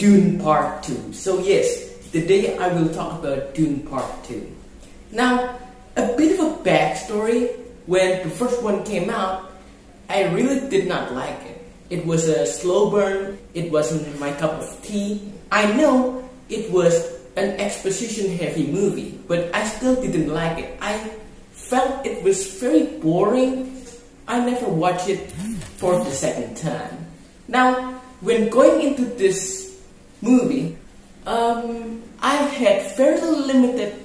Dune Part 2. So yes, today I will talk about Dune Part 2. Now, a bit of a backstory. When the first one came out, I really did not like it. It was a slow burn, it wasn't my cup of tea. I know it was an exposition heavy movie, but I still didn't like it. I felt it was very boring. I never watched it for the second time. Now, when going into this movie, I had very limited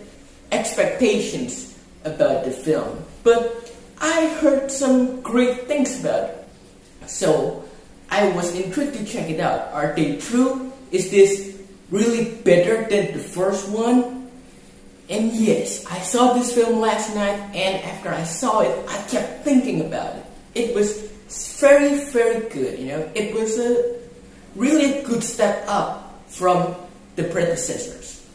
expectations about the film, but I heard some great things about it. So I was intrigued to check it out. Are they true? Is this really better than the first one? And yes, I saw this film last night, and after I saw it, I kept thinking about it. It was very, very good, It was a really good step up from the predecessors.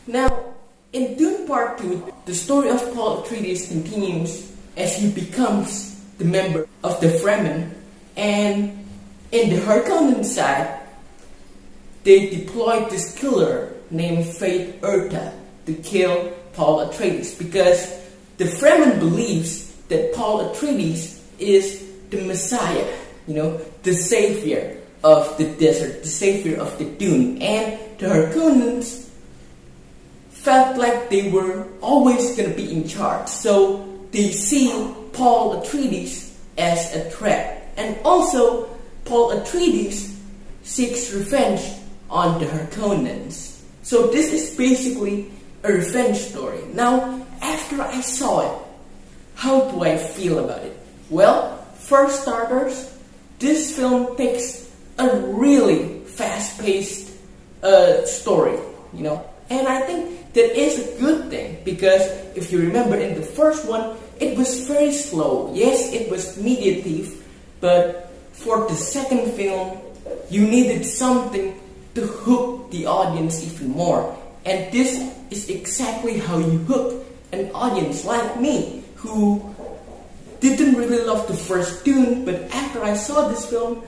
Now, in Dune Part 2, the story of Paul Atreides continues as he becomes the member of the Fremen, and in the Harkonnen side, they deployed this killer named Fate Erta to kill Paul Atreides because the Fremen believes that Paul Atreides is the Messiah, the savior of the desert, the savior of the Dune, and the Harkonnens felt like they were always going to be in charge, so they see Paul Atreides as a threat. And also, Paul Atreides seeks revenge on the Harkonnens. So this is basically a revenge story. Now, after I saw it, how do I feel about it? Well, for starters, this film takes a really fast-paced story, And I think that is a good thing, because if you remember in the first one, it was very slow. Yes, it was mediative, but for the second film, you needed something to hook the audience even more. And this is exactly how you hook an audience like me, who didn't really love the first Dune, but after I saw this film,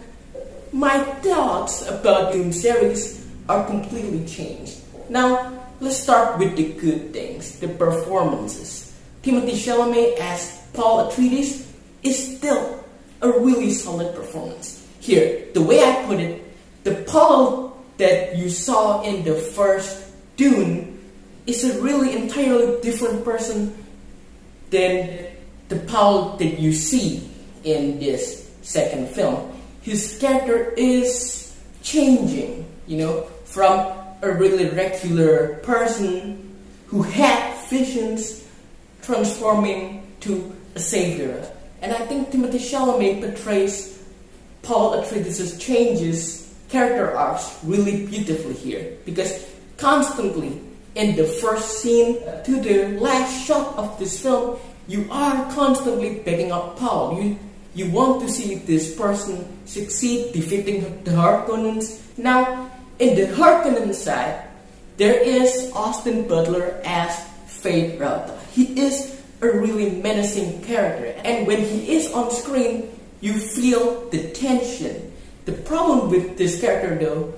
my thoughts about Dune series are completely changed. Now, let's start with the good things, the performances. Timothée Chalamet as Paul Atreides is still a really solid performance. Here, the way I put it, the Paul that you saw in the first Dune is a really entirely different person than the Paul that you see in this second film. His character is changing, from a really regular person who had visions transforming to a savior. And I think Timothée Chalamet portrays Paul Atreides' character arcs really beautifully here, because constantly in the first scene to the last shot of this film, you are constantly backing up Paul. You want to see this person succeed defeating the Harkonnens. Now, in the Harkonnen side, there is Austin Butler as Fate Erta. He is a really menacing character, and when he is on screen, you feel the tension. The problem with this character, though,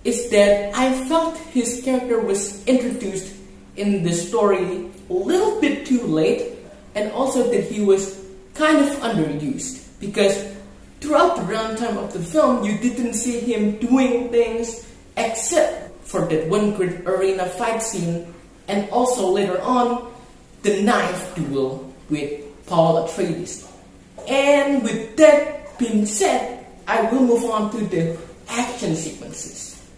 is that I felt his character was introduced in the story a little bit too late, and also that he was kind of underused, because throughout the runtime of the film, you didn't see him doing things except for that one great arena fight scene, and also later on, the knife duel with Paul Atreides. And with that being said, I will move on to the action sequences.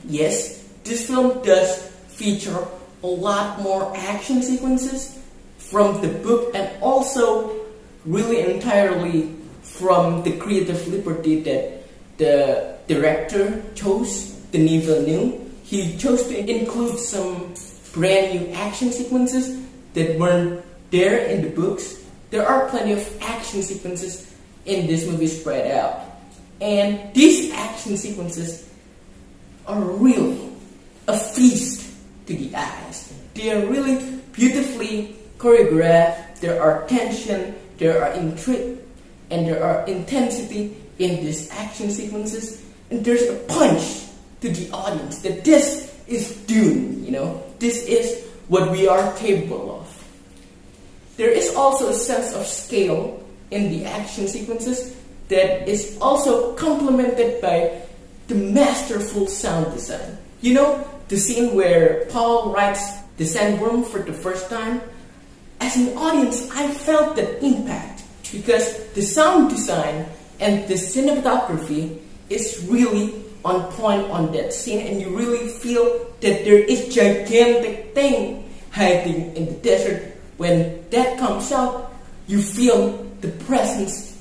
Yes, this film does feature a lot more action sequences from the book, and also really entirely from the creative liberty that the director chose, Denis Villeneuve. He chose to include some brand new action sequences that weren't there in the books. There are plenty of action sequences in this movie spread out. And these action sequences are really a feast to the eyes. They are really beautifully choreographed. There are tension, there are intrigue, and there are intensity in these action sequences. And there's a punch to the audience that this is Dune, this is what we are capable of. There is also a sense of scale in the action sequences that is also complemented by the masterful sound design. The scene where Paul rides the sandworm for the first time? As an audience, I felt that impact because the sound design and the cinematography is really on point on that scene, and you really feel that there is gigantic thing hiding in the desert. When that comes out, you feel the presence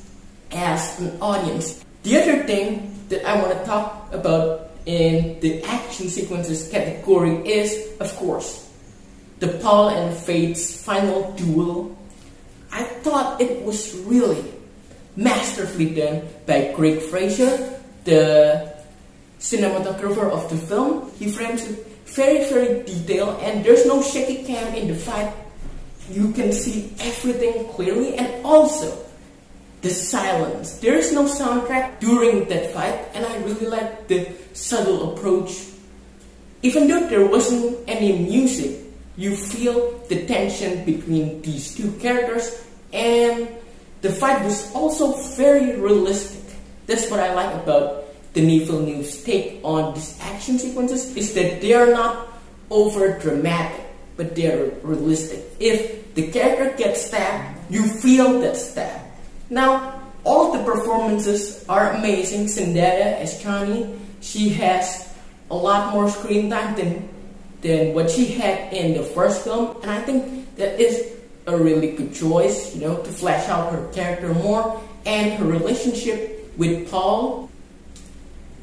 as an audience. The other thing that I want to talk about in the action sequences category is, of course, the Paul and Fate's final duel. I thought it was really masterfully done by Greg Fraser, the cinematographer of the film. He frames it very, very detailed, and there's no shaky cam in the fight. You can see everything clearly, and also the silence. There is no soundtrack during that fight, and I really like the subtle approach. Even though there wasn't any music, you feel the tension between these two characters, and the fight was also very realistic. That's what I like about Denis Villeneuve's take on these action sequences, is that they are not over dramatic, but they are realistic. If the character gets stabbed, you feel that stab. Now, all the performances are amazing. Zendaya as Chani, she has a lot more screen time than what she had in the first film, and I think that is a really good choice, to flesh out her character more, and her relationship with Paul.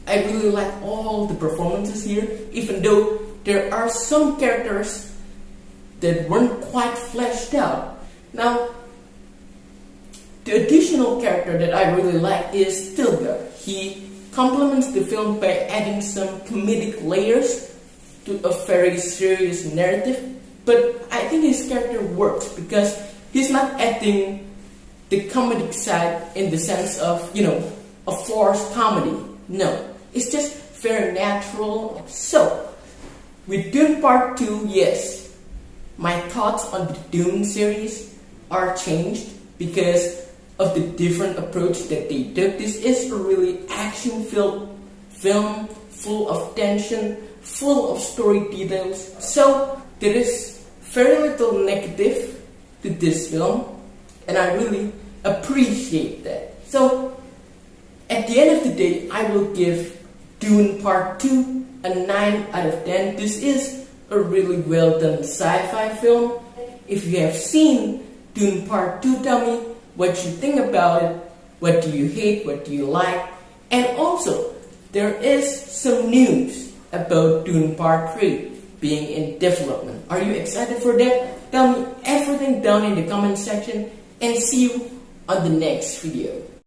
I really like all the performances here, even though there are some characters that weren't quite fleshed out. Now, the additional character that I really like is Stilgar. He complements the film by adding some comedic layers to a very serious narrative, but I think his character works because he's not adding the comedic side in the sense of, a forced comedy. No, it's just very natural. So, with Dune Part 2, yes, my thoughts on the Dune series are changed because of the different approach that they took. This is a really action-filled film, full of tension, full of story details. So there is very little negative to this film, and I really appreciate that. So at the end of the day, I will give Dune Part 2 a 9 out of 10. This is a really well done sci-fi film. If you have seen Dune Part 2, tell me what you think about it. What do you hate? What do you like? And also, there is some news about Dune Part 3 being in development. Are you excited for that? Tell me everything down in the comment section, and see you on the next video.